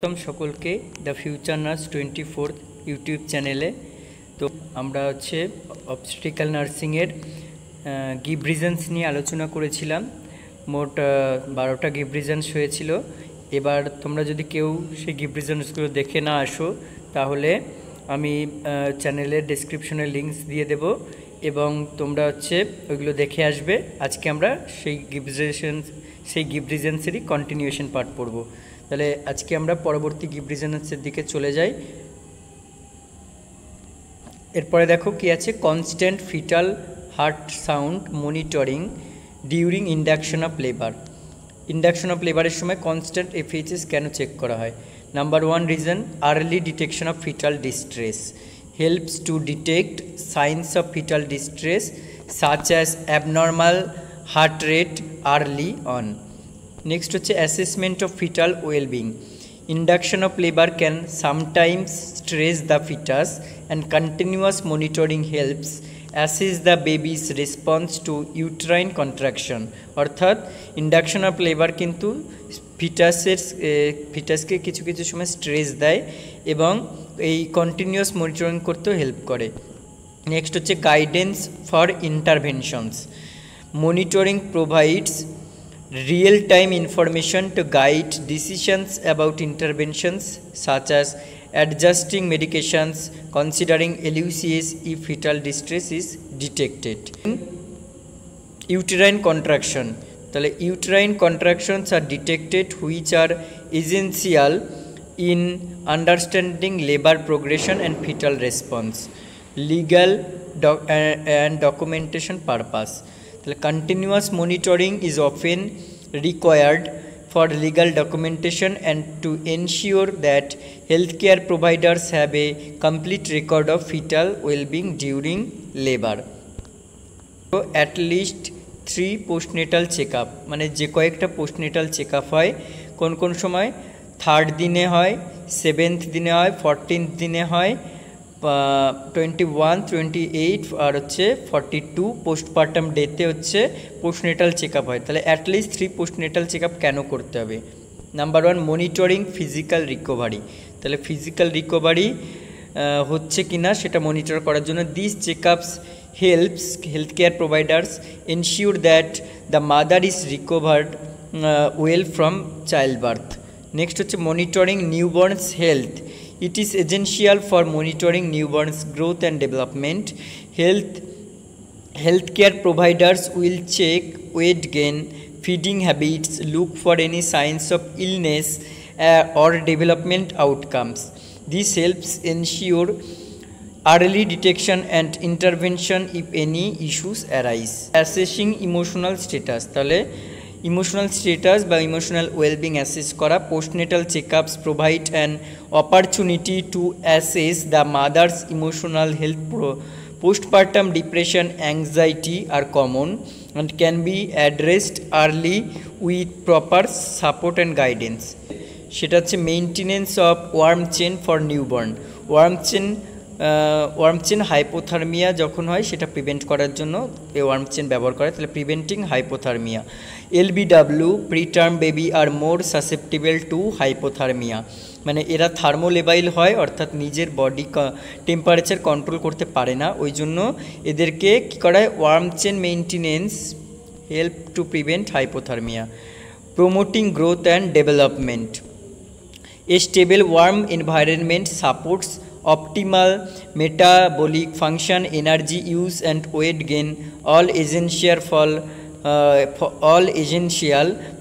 সকলকে the future nurse 24 YouTube চ্যানেলে। তো আমরা অবস্টেট্রিক্যাল নার্সিংয়ের গিভ রিজনস নিয়ে আলোচনা করেছিলাম। মোট 12টা গিভ রিজনস হয়েছিল। এবার তোমরা যদি কেউ সেই গিভ রিজনসগুলো দেখে না আসো, তাহলে আমি চ্যানেলের ডেসক্রিপশনে লিঙ্কস দিয়ে দেব এবং তোমরা ওইগুলো দেখে আসবে। আজকে আমরা সেই গিভ রিজনসেরই কন্টিনিউয়েশন পার্ট পড়ব। তাহলে আজকে আমরা পরবর্তী গিভ রিজনসের দিকে চলে যাই। এরপরে দেখো কি আছে, constant fetal heart sound monitoring during induction of labour. Induction of লেবারের সময় কনস্ট্যান্ট এফএইচএস কেন চেক করা হয়? Number 1 reason, early detection of fetal distress helps to detect signs of fetal distress such as abnormal heart rate early on. Next assessment of fetal wellbeing. Induction of labor can sometimes stress the fetus and continuous monitoring helps assess the baby's response to uterine contraction। অর্থাৎ induction of labour কিন্তু ফিটাসকে কিছু কিছু সময় stress দেয় এবং এই continuous monitoring করতেও help করে। Next guidance for interventions. Monitoring provides real-time information to guide decisions about interventions such as adjusting medications, considering LUCs if fetal distress is detected. Uterine contraction. তাহলে uterine contractions are detected which are essential in understanding labor progression and fetal response. Legal and documentation purpose. Continuous monitoring is often required for legal documentation and to ensure that healthcare providers have a complete record of fetal well-being during labor. So at least 3 postnatal check-up, মানে যে কয়েকটা postnatal check-up হয়, কোন কোন সময় 3rd দিনে হয়, 7th দিনে হয়, 14th দিনে হয়, 21, 28 আর 42 পোস্টপার্টাম ডেতে পোস্টনেটাল চেকআপ হয়। তাহলে অ্যাটলিস্ট 3 পোস্টনেটাল চেকআপ কেন করতে হবে? Number 1 monitoring physical recovery. তাহলে ফিজিক্যাল রিকভারি হচ্ছে কিনা সেটা মনিটর করার জন্য this checkups helps health care providers ensure that the mother is recovered well from child birth. Next monitoring newborn's health. It is essential for monitoring newborns' growth and development. Healthcare providers will check weight gain, feeding habits, look for any signs of illness or development outcomes. This helps ensure early detection and intervention if any issues arise. Assessing emotional status. তাহলে emotional status বা emotional wellbeing assess করা। Postnatal checkups provide an opportunity to assess the mother's emotional health. Postpartum depression, anxiety are common and can be addressed early with proper support and guidance. সেটা maintenance of warm chain for newborn. Warm chain hypothermia যখন হয় সেটা prevent করার জন্য এই worm chain ব্যবহার করে। তাহলে preventing hypothermia. LBW preterm baby are more susceptible to hypothermia, মানে এরা থার্মোলেবাইল হয়, অর্থাৎ নিজের বডি টেম্পারেচার কন্ট্রোল করতে পারে না, ওই জন্য এদেরকে কী করা হয়, warm chain maintenance help to prevent hypothermia. Promoting growth and development. A stable warm environment supports optimal metabolic function, energy use and weight gain, all essential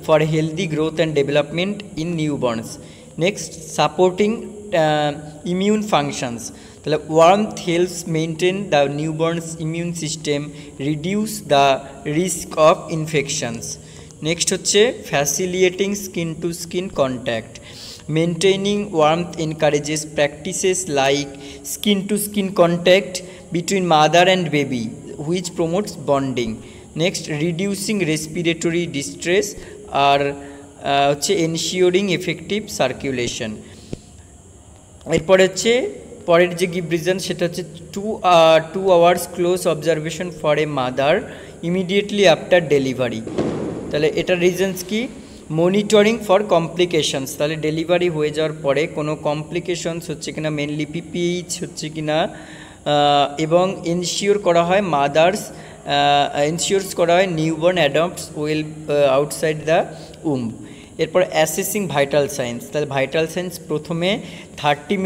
for healthy growth and development in newborns. Next, supporting immune functions. The warmth helps maintain the newborn's immune system, reduce the risk of infections. Next facilitating skin to skin contact. Maintaining warmth encourages practices like skin-to-skin contact between mother and baby, which promotes bonding. Next, reducing respiratory distress or ensuring effective circulation. এরপর পরের যে give reason সেটা 2 hours close observation for a mother immediately after delivery। তাহলে এটার reasons কি? Monitoring for complications, তাহলে delivery হয়ে যাওয়ার পরে কোনো কমপ্লিকেশনস হচ্ছে কিনা, মেনলি পিপিএইচ হচ্ছে কিনা, এবং এনশিওর করা হয় এনশিওরস করা হয় newborn adapts well outside the womb. এরপর অ্যাসেসিং ভাইটাল সাইন্স, তাহলে ভাইটাল সাইন্স প্রথমে 30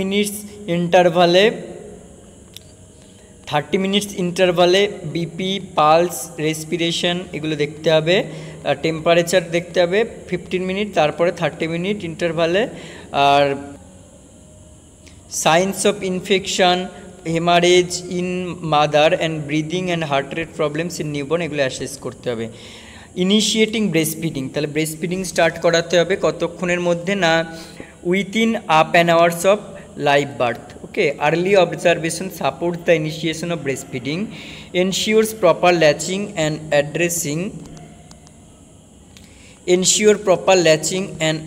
মিনিটস ইন্টারভালে বিপি, পালস, রেসপিরেশন এগুলো দেখতে হবে, টেম্পারেচার দেখতে হবে 15 মিনিট, তারপরে 30 মিনিট ইন্টারভালে। আর signs of infection, haemorrhage in mother and breathing and heart rate problems in newborn এগুলো অ্যাসেস করতে হবে। ইনিশিয়েটিং ব্রেস্ট ফিডিং, তাহলে ব্রেস্ট ফিডিং স্টার্ট করাতে হবে কতক্ষণের মধ্যে না, within half an hours of live birth. Okay, early observation support the initiation of breast feeding, ensures proper latching and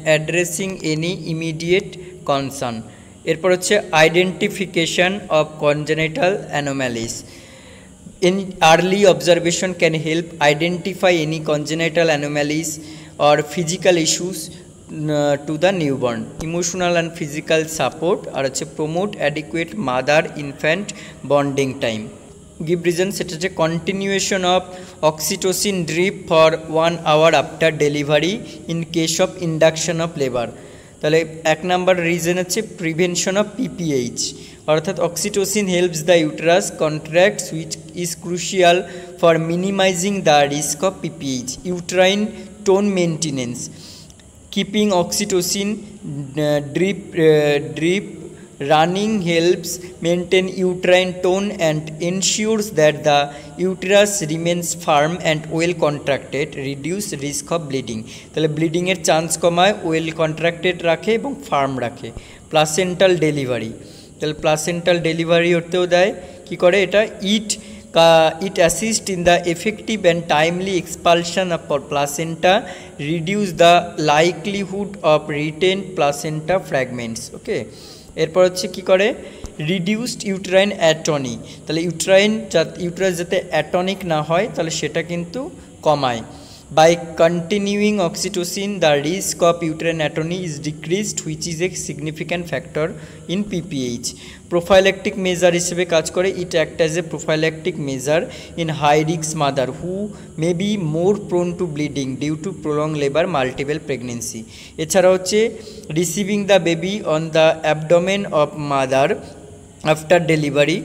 addressing any immediate concern. এরপর হচ্ছে identification of congenital anomalies. In early observation can help identify any congenital anomalies or physical issues to the newborn. Emotional and physical support are promote adequate mother-infant bonding time. Give reason, সেটা হচ্ছে continuation of oxytocin drip for 1 hour after delivery in case of induction of labor. তাহলে 1 নম্বর reason হচ্ছে prevention of PPH, অর্থাৎ oxytocin helps the uterus contracts which is crucial for minimising the risk of PPH. Uterine tone maintenance, keeping oxytocin drip running helps maintain uterine tone and ensures that the uterus remains firm and well contracted, reduce risk of bleeding, তাহলে ব্লিডিংয়ের chance কমায়, well contracted রাখে এবং farm রাখে। Placental delivery, তাহলে placental delivery হতেও দেয়, কী করে এটা, it assists in the effective and timely expulsion of placenta, reduce the likelihood of retained placenta fragments. ওকে, এরপর হচ্ছে কী করে, রিডিউসড ইউটেরাইন অ্যাটনি, তাহলে ইউটেরাস যাতে অ্যাটনিক না হয় তাহলে সেটা কিন্তু কমায়। By continuing oxytocin the risk of uterine atony is decreased which is a significant factor in PPH. Prophylactic measure হিসেবে কাজ করে, it act as a prophylactic measure in high risk mother who may be more prone to bleeding due to prolong labour, multiple pregnancy. এছাড়া হচ্ছে receiving the baby on the abdomen of mother after delivery